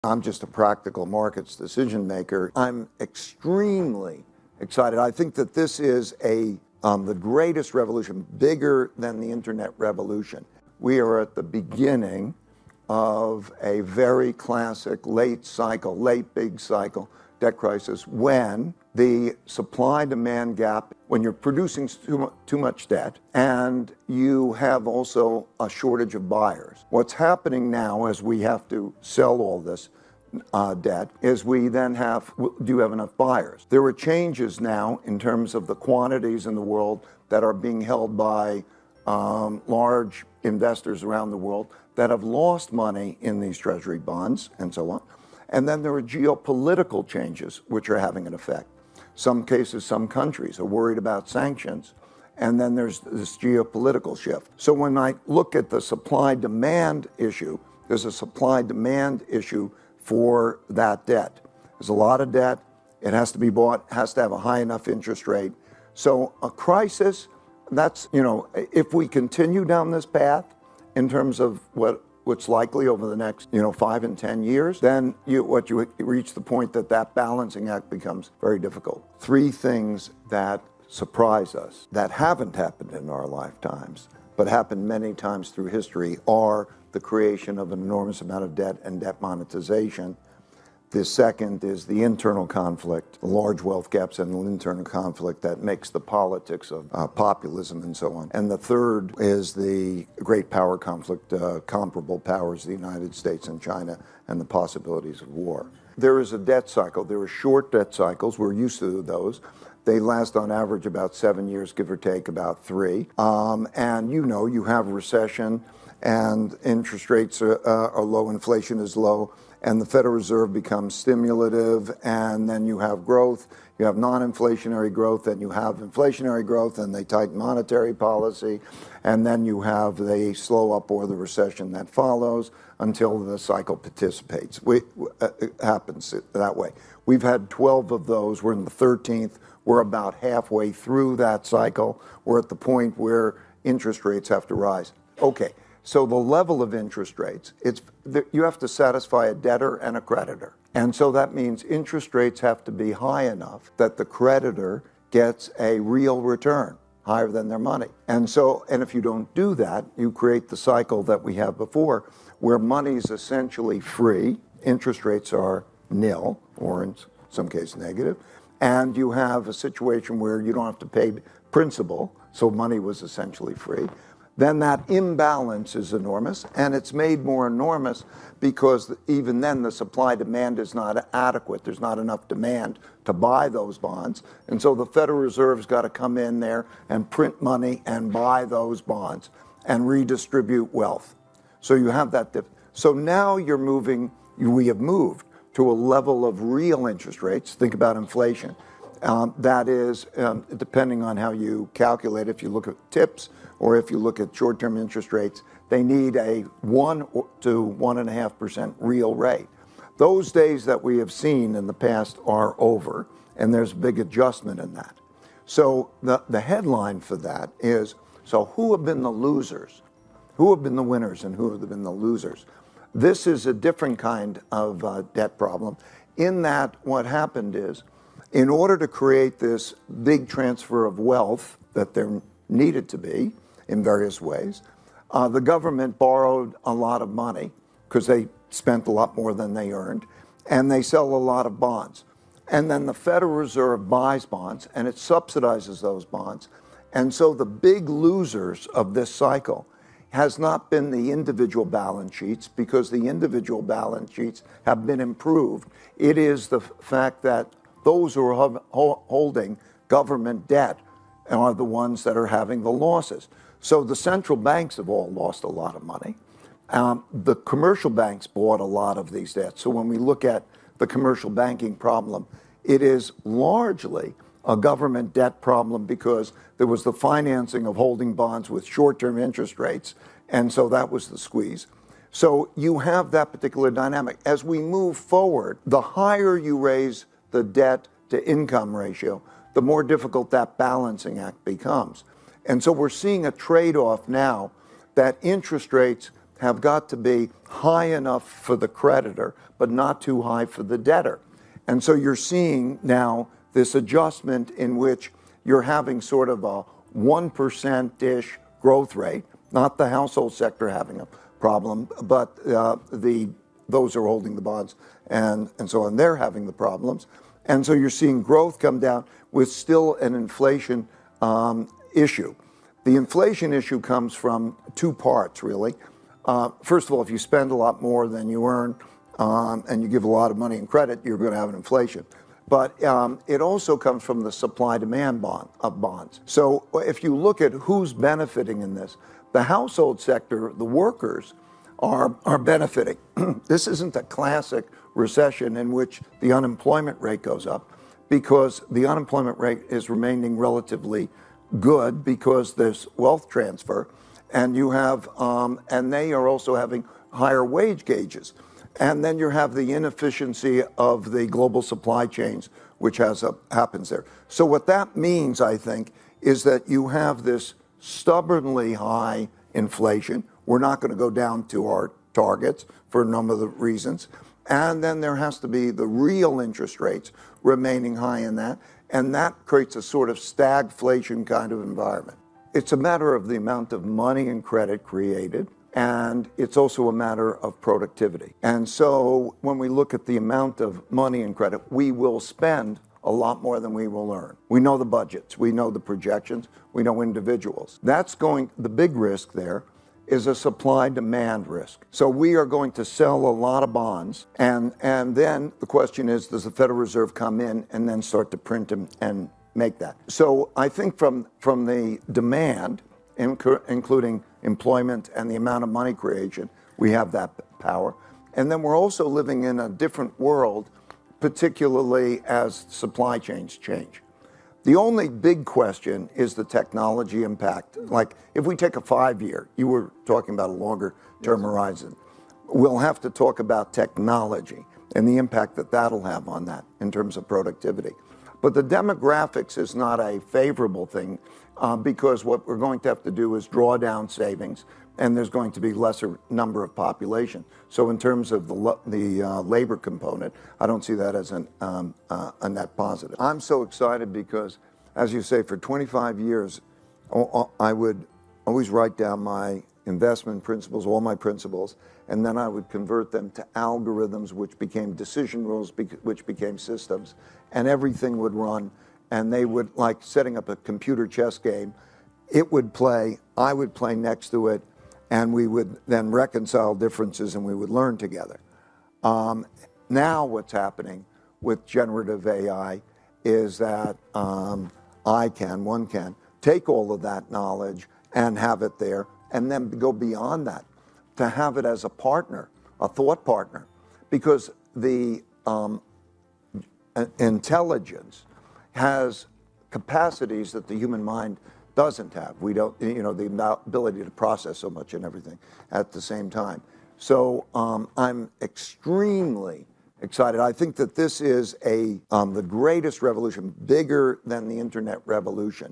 I'm just a practical markets decision maker. I'm extremely excited. I think that this is the greatest revolution, bigger than the internet revolution. We are at the beginning of a very classic late big cycle debt crisis, when the supply-demand gap, when you're producing too much debt and you have also a shortage of buyers. What's happening now, as we have to sell all this debt, is we then do have enough buyers. There are changes now in terms of the quantities in the world that are being held by large investors around the world that have lost money in these treasury bonds and so on. And then there are geopolitical changes which are having an effect. Some cases, some countries are worried about sanctions, and then there's this geopolitical shift. So when I look at the supply-demand issue, there's a supply-demand issue for that debt. There's a lot of debt. It has to be bought, has to have a high enough interest rate. So a crisis, that's, if we continue down this path in terms of what's likely over the next 5 and 10 years, then you reach the point that balancing act becomes very difficult. 3 things that surprise us that haven't happened in our lifetimes but happened many times through history are the creation of an enormous amount of debt and debt monetization. The second is the internal conflict, the large wealth gaps and the internal conflict that makes the politics of populism and so on. And the third is the great power conflict, comparable powers, the United States and China, and the possibilities of war. There is a debt cycle. There are short debt cycles. We're used to those. They last on average about 7 years, give or take about 3. And you have recession and interest rates are low, inflation is low, and the Federal Reserve becomes stimulative, and then you have growth, you have non-inflationary growth, and you have inflationary growth, and they tighten monetary policy, and then you have the slow up or the recession that follows until the cycle participates. It happens that way. We've had 12 of those. We're in the 13th. We're about halfway through that cycle. We're at the point where interest rates have to rise. Okay. So the level of interest rates, you have to satisfy a debtor and a creditor. And so that means interest rates have to be high enough that the creditor gets a real return higher than their money. And if you don't do that, you create the cycle that we have before, where money is essentially free, interest rates are nil, or in some cases negative, and you have a situation where you don't have to pay principal, so money was essentially free. Then that imbalance is enormous, and it's made more enormous because even then the supply-demand is not adequate. There's not enough demand to buy those bonds, and so the Federal Reserve's got to come in there and print money and buy those bonds and redistribute wealth. So you have that. So now we have moved to a level of real interest rates. Think about inflation. That is, depending on how you calculate, if you look at tips or if you look at short-term interest rates, they need a 1 to 1.5% real rate. Those days that we have seen in the past are over, and there's a big adjustment in that. So the headline for that is, so who have been the losers? Who have been the winners and who have been the losers? This is a different kind of debt problem, in that what happened is, in order to create this big transfer of wealth that there needed to be in various ways, the government borrowed a lot of money because they spent a lot more than they earned, and they sell a lot of bonds. And then the Federal Reserve buys bonds, and it subsidizes those bonds. And so the big losers of this cycle has not been the individual balance sheets, because the individual balance sheets have been improved. It is the fact that those who are holding government debt are the ones that are having the losses. So the central banks have all lost a lot of money. The commercial banks bought a lot of these debts. So when we look at the commercial banking problem, it is largely a government debt problem, because there was the financing of holding bonds with short-term interest rates, and so that was the squeeze. So you have that particular dynamic. As we move forward, the higher you raise the debt to income ratio, the more difficult that balancing act becomes. And so we're seeing a trade-off now that interest rates have got to be high enough for the creditor, but not too high for the debtor. And so you're seeing now this adjustment in which you're having sort of a 1%-ish growth rate, not the household sector having a problem, but those are holding the bonds and so on, they're having the problems. And so you're seeing growth come down with still an inflation issue. The inflation issue comes from two parts, really. First of all, if you spend a lot more than you earn and you give a lot of money in credit, you're going to have an inflation. But it also comes from the supply-demand of bonds. So if you look at who's benefiting in this, the household sector, the workers, are benefiting. This isn't a classic recession in which the unemployment rate goes up, because the unemployment rate is remaining relatively good because there's wealth transfer, and you have, and they are also having higher wage gauges. And then you have the inefficiency of the global supply chains, which happens there. So what that means, I think, is that you have this stubbornly high inflation. We're not going to go down to our targets for a number of the reasons. And then there has to be the real interest rates remaining high in that. And that creates a sort of stagflation kind of environment. It's a matter of the amount of money and credit created, and it's also a matter of productivity. And so when we look at the amount of money and credit, we will spend a lot more than we will earn. We know the budgets, we know the projections, we know individuals. The big risk there is a supply-demand risk. So we are going to sell a lot of bonds, and then the question is, does the Federal Reserve come in and then start to print them and make that? So I think from the demand, including employment and the amount of money creation, we have that power. And then we're also living in a different world, particularly as supply chains change. The only big question is the technology impact. Like if we take a 5-year, you were talking about a longer term horizon, we'll have to talk about technology and the impact that that'll have on that in terms of productivity. But the demographics is not a favorable thing because what we're going to have to do is draw down savings, and there's going to be lesser number of population. So in terms of the labor component, I don't see that as a net positive. I'm so excited because, as you say, for 25 years, I would always write down my investment principles, all my principles, and then I would convert them to algorithms, which became decision rules, which became systems, and everything would run, and they would, like setting up a computer chess game, it would play, I would play next to it, and we would then reconcile differences and we would learn together. Now what's happening with generative AI is that one can take all of that knowledge and have it there, and then go beyond that to have it as a partner, a thought partner, because the intelligence has capacities that the human mind doesn't have. We don't, the ability to process so much and everything at the same time. So I'm extremely excited. I think that this is the greatest revolution, bigger than the internet revolution.